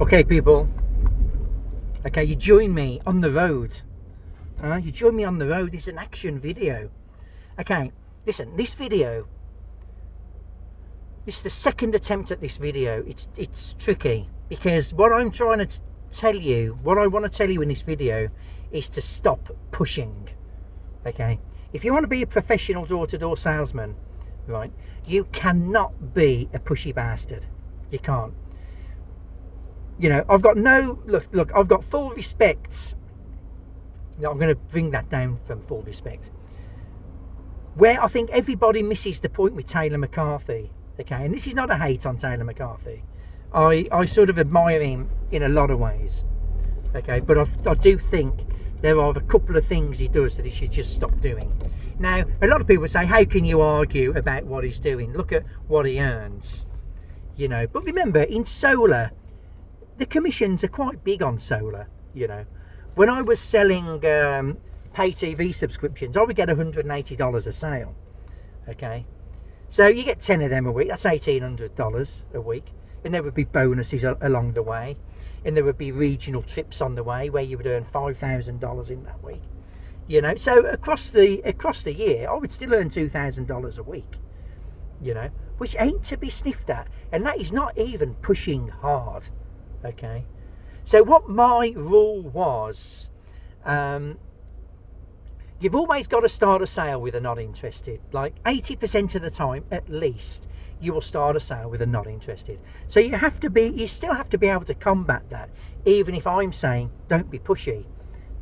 Okay, people. Okay, you join me on the road. You join me on the road. It's an action video. Okay, listen. This video. This is the second attempt at this video. It's tricky because what I'm trying to tell you, what I want to tell you in this video, is to stop pushing. Okay, if you want to be a professional door-to-door salesman, right, you cannot be a pushy bastard. You can't. You know, I've got no look. I've got full respect. I'm going to bring that down from full respect. Where I think everybody misses the point with Taylor McCarthy. Okay, and this is not a hate on Taylor McCarthy. I sort of admire him in a lot of ways. Okay, but I do think there are a couple of things he does that he should just stop doing. Now, a lot of people say, how can you argue about what he's doing? Look at what he earns. You know, but remember, in solar, the commissions are quite big on solar. You know, when I was selling pay TV subscriptions, I would get $180 a sale. Okay, so you get 10 of them a week. That's $1,800 a week, and there would be bonuses along the way, and there would be regional trips on the way where you would earn $5,000 in that week. You know, so across the year, I would still earn $2,000 a week. You know, which ain't to be sniffed at, and that is not even pushing hard. Okay, so what my rule was, you've always got to start a sale with a not interested. Like 80% of the time, at least, you will start a sale with a not interested. So you still have to be able to combat that, even if I'm saying don't be pushy,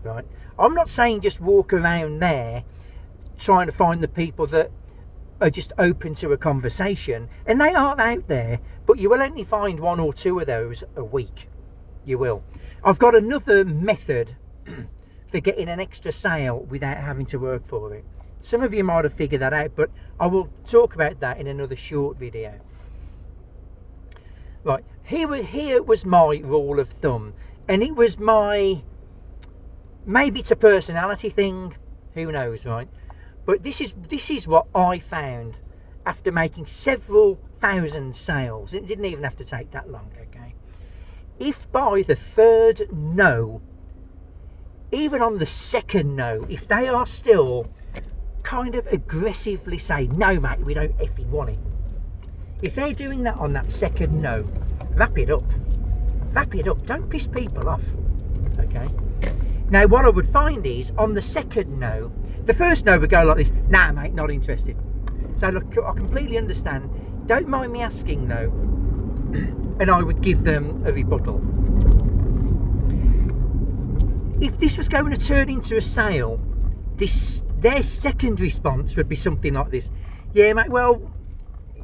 right? I'm not saying just walk around there trying to find the people that are just open to a conversation, and they are out there, but you will only find one or two of those a week. You will. I've got another method for getting an extra sale without having to work for it. Some of you might have figured that out, but I will talk about that in another short video. Right, here was my rule of thumb, and it was maybe it's a personality thing, who knows, right? But this is what I found after making several thousand sales. It didn't even have to take that long, okay? If by the third no, even on the second no, if they are still kind of aggressively saying, no mate, we don't effing want it. If they're doing that on that second no, wrap it up. Wrap it up. Don't piss people off, okay? Now, what I would find is, on the second no, the first no would go like this: nah mate, not interested. So look, I completely understand. Don't mind me asking though. And I would give them a rebuttal. If this was going to turn into a sale, their second response would be something like this: yeah mate, well,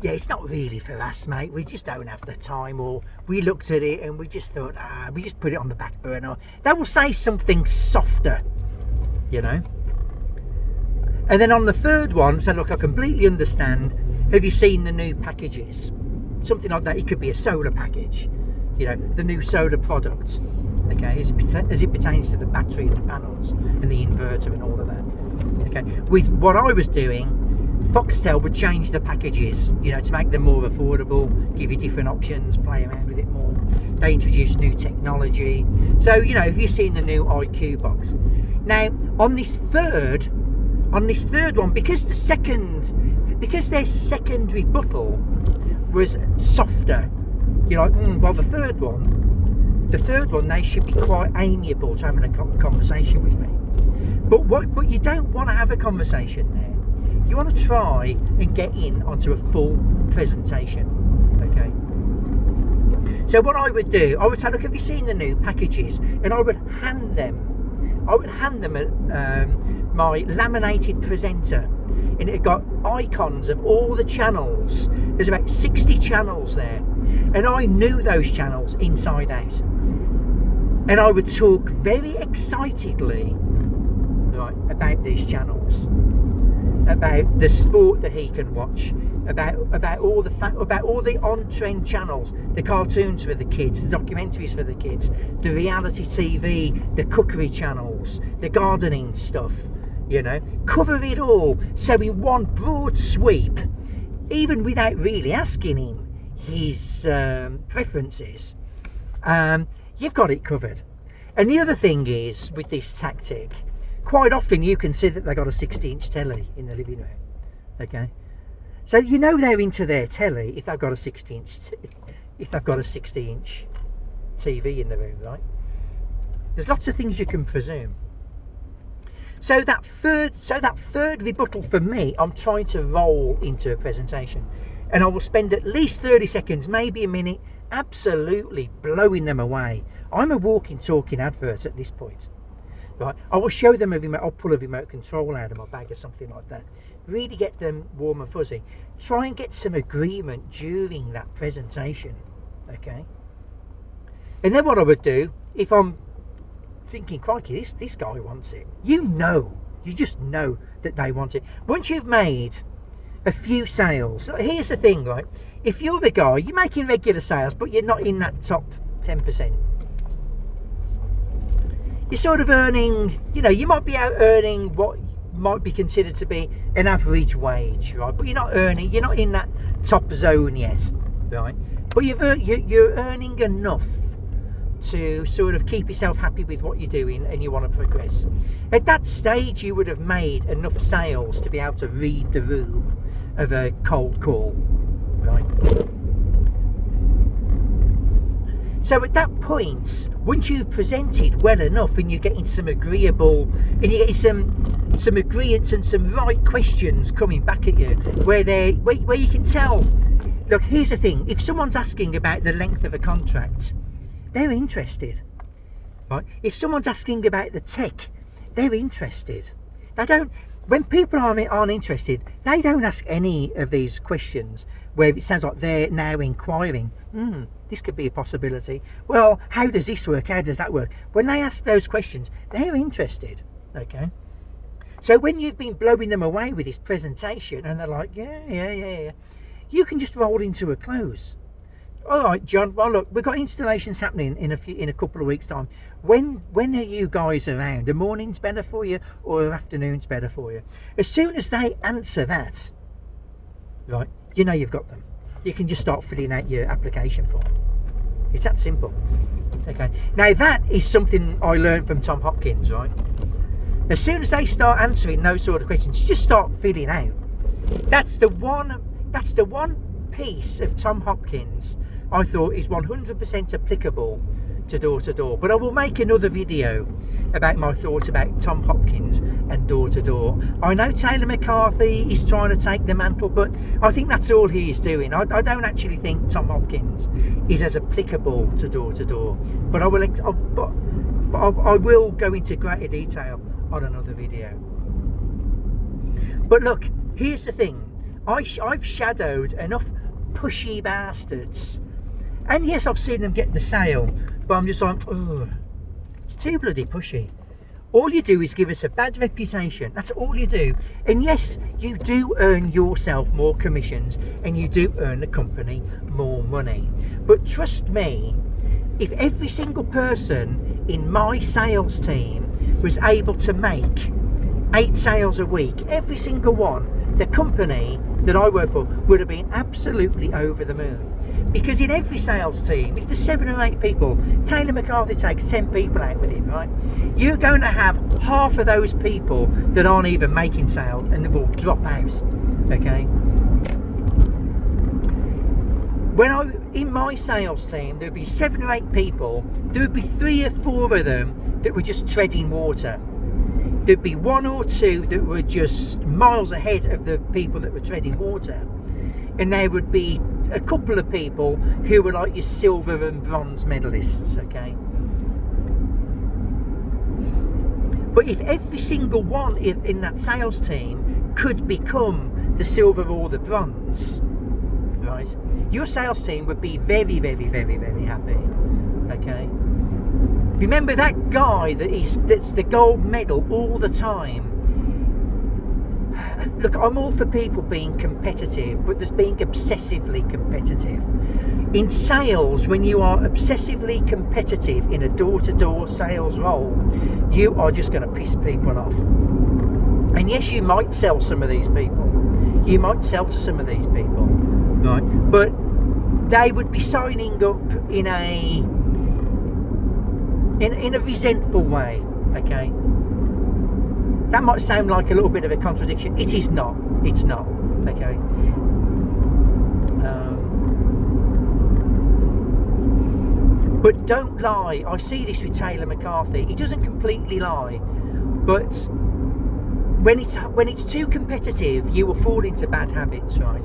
yeah, it's not really for us mate, we just don't have the time, or we looked at it and we just thought, we just put it on the back burner. They will say something softer, you know. And then on the third one, say, look, I completely understand, have you seen the new packages? Something like that. It could be a solar package, you know, the new solar product, okay, as it pertains to the battery and the panels and the inverter and all of that. Okay, with what I was doing, Foxtel would change the packages, you know, to make them more affordable, give you different options, play around with it more. They introduced new technology. So, you know, have you seen the new IQ box? Now, on this third one, because their second rebuttal was softer, you're like, well, the third one, they should be quite amiable to having a conversation with me. But you don't want to have a conversation there. You want to try and get in onto a full presentation, okay? So what I would do, I would say, look, have you seen the new packages? And I would hand them my laminated presenter, and it got icons of all the channels. There's about 60 channels there, and I knew those channels inside out. And I would talk very excitedly, right, about these channels, about the sport that he can watch, about all the on-trend channels, the cartoons for the kids, the documentaries for the kids, the reality TV, the cookery channels, the gardening stuff, you know, cover it all. So in one broad sweep, even without really asking him his preferences, you've got it covered. And the other thing is, with this tactic, quite often you can see that they've got a 60-inch telly in the living room. Okay, so you know they're into their telly if they've got a 60-inch TV in the room, right? There's lots of things you can presume. So that third rebuttal for me, I'm trying to roll into a presentation, and I will spend at least 30 seconds, maybe a minute, absolutely blowing them away. I'm a walking, talking advert at this point, right? I will show them a remote. I'll pull a remote control out of my bag or something like that. Really get them warm and fuzzy. Try and get some agreement during that presentation, okay? And then what I would do, if I'm thinking, crikey, this guy wants it, you just know that they want it. Once you've made a few sales, here's the thing, right? If you're the guy, you're making regular sales, but you're not in that top 10%. You're sort of earning, you might be out earning what might be considered to be an average wage, right? But you're not in that top zone yet, right? But you're earning enough to sort of keep yourself happy with what you're doing, and you want to progress. At that stage, you would have made enough sales to be able to read the room of a cold call, right? So at that point, once you've presented well enough and you're getting some agreeable, and you're getting some agreements and some right questions coming back at you, where you can tell, look, here's the thing, if someone's asking about the length of a contract, they're interested, right? If someone's asking about the tech, they're interested. When people aren't interested, they don't ask any of these questions where it sounds like they're now inquiring, this could be a possibility. Well, how does this work? How does that work? When they ask those questions, they're interested, okay? So when you've been blowing them away with this presentation and they're like, yeah, you can just roll into a close. All right, John, well, look, we've got installations happening in a couple of weeks' time. When are you guys around? The morning's better for you, or the afternoon's better for you? As soon as they answer that, right, you've got them. You can just start filling out your application form. It's that simple. Okay. Now, that is something I learned from Tom Hopkins, right? As soon as they start answering those sort of questions, just start filling out. That's the one piece of Tom Hopkins I thought is 100% applicable to door-to-door. But I will make another video about my thoughts about Tom Hopkins and door-to-door. I know Taylor McCarthy is trying to take the mantle, but I think that's all he is doing. I don't actually think Tom Hopkins is as applicable to door-to-door. But I will go into greater detail on another video. But look, here's the thing. I've shadowed enough pushy bastards, and yes, I've seen them get the sale, but I'm just like, oh, it's too bloody pushy. All you do is give us a bad reputation. That's all you do. And yes, you do earn yourself more commissions, and you do earn the company more money. But trust me, if every single person in my sales team was able to make 8 sales a week, every single one, the company that I work for would have been absolutely over the moon. Because in every sales team, if there's 7 or 8 people, Taylor McCarthy takes 10 people out with him, right? You're going to have half of those people that aren't even making sales, and they will drop out, okay? In my sales team, there would be 7 or 8 people, there would be 3 or 4 of them that were just treading water. There'd be 1 or 2 that were just miles ahead of the people that were treading water. And there would be a couple of people who were like your silver and bronze medalists, okay? But if every single one in that sales team could become the silver or the bronze, right, your sales team would be very, very, very, very happy, okay? Remember that guy that's the gold medal all the time. Look, I'm all for people being competitive, but there's being obsessively competitive. In sales, when you are obsessively competitive in a door-to-door sales role, you are just going to piss people off. And yes, you might sell some of these people. You might sell to some of these people, right? But they would be signing up in in a resentful way. Okay, that might sound like a little bit of a contradiction. It is not. It's not. Okay. But don't lie. I see this with Taylor McCarthy. He doesn't completely lie, but when it's too competitive, you will fall into bad habits, right?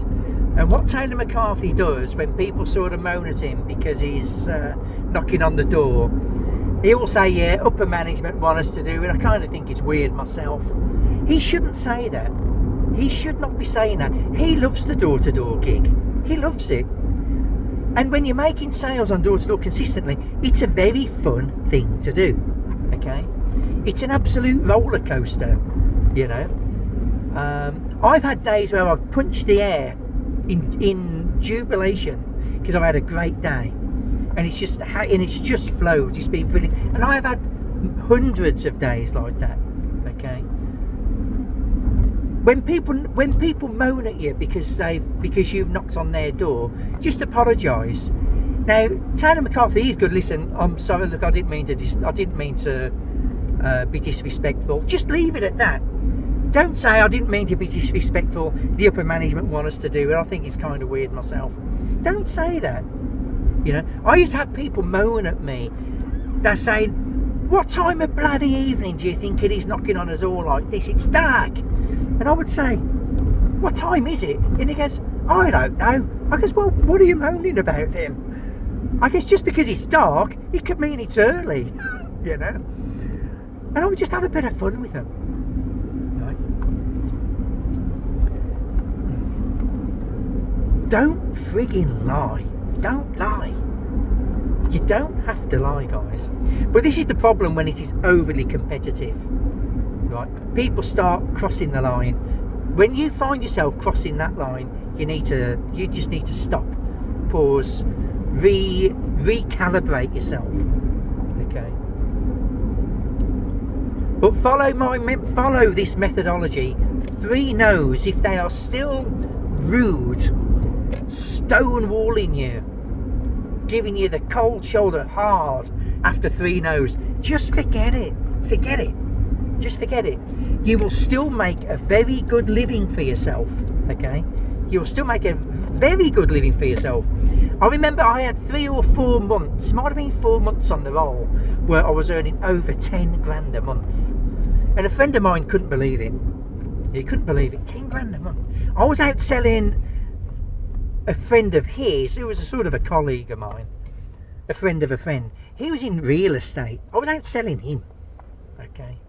And what Taylor McCarthy does when people sort of moan at him because he's knocking on the door, he will say, yeah, upper management want us to do it. I kind of think it's weird myself. He shouldn't say that. He should not be saying that. He loves the door-to-door gig. He loves it. And when you're making sales on door-to-door consistently, it's a very fun thing to do. Okay? It's an absolute roller coaster, you know. I've had days where I've punched the air in jubilation because I've had a great day, and it's just flowed. It's been brilliant, and I've had hundreds of days like that. Okay. When people moan at you because you've knocked on their door, just apologise. Now, Taylor McCarthy is good. Listen, I'm sorry. Look, I didn't mean to be disrespectful. Just leave it at that. Don't say I didn't mean to be disrespectful. The upper management want us to do it. I think it's kind of weird myself. Don't say that. You know, I used to have people moan at me. They're saying, "What time of bloody evening do you think it is knocking on a door like this? It's dark." And I would say, "What time is it?" And he goes, "I don't know." I goes, "Well, what are you moaning about then?" I guess just because it's dark, it could mean it's early, you know. And I would just have a bit of fun with them. Right? Don't friggin' lie. Don't lie. You don't have to lie, guys. But this is the problem when it is overly competitive. Right? People start crossing the line. When you find yourself crossing that line, you just need to stop, pause, recalibrate yourself. Okay. But follow this methodology. 3 no's if they are still rude, stonewalling you, giving you the cold shoulder hard after 3 no's. Just forget it. Forget it. Just forget it. You will still make a very good living for yourself. Okay? You will still make a very good living for yourself. I remember I had 3 or 4 months, might have been 4 months on the roll, where I was earning over 10 grand a month. And a friend of mine couldn't believe it. He couldn't believe it. 10 grand a month. I was out selling a friend of his, who was a sort of a colleague of mine, a friend of a friend. He was in real estate. I was out selling him. Okay?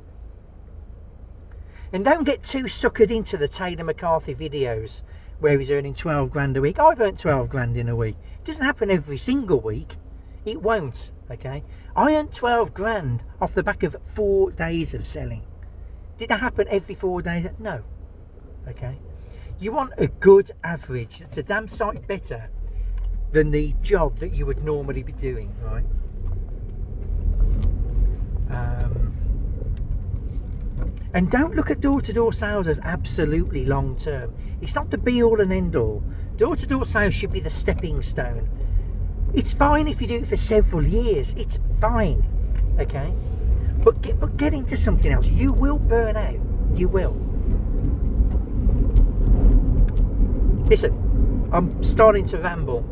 And don't get too suckered into the Taylor McCarthy videos where he's earning 12 grand a week. I've earned 12 grand in a week. It doesn't happen every single week. It won't, okay? I earned 12 grand off the back of 4 days of selling. Did that happen every 4 days? No, okay? You want a good average that's a damn sight better than the job that you would normally be doing, right? And don't look at door-to-door sales as absolutely long-term. It's not the be-all and end-all. Door-to-door sales should be the stepping stone. It's fine if you do it for several years. It's fine, okay? But get into something else. You will burn out. You will. Listen, I'm starting to ramble,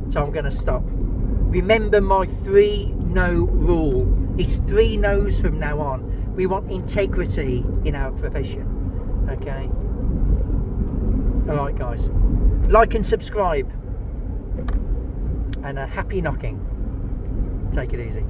so I'm going to stop. Remember my 3-no rule. It's 3 no's from now on. We want integrity in our profession. Okay? Alright, guys. Like and subscribe. And a happy knocking. Take it easy.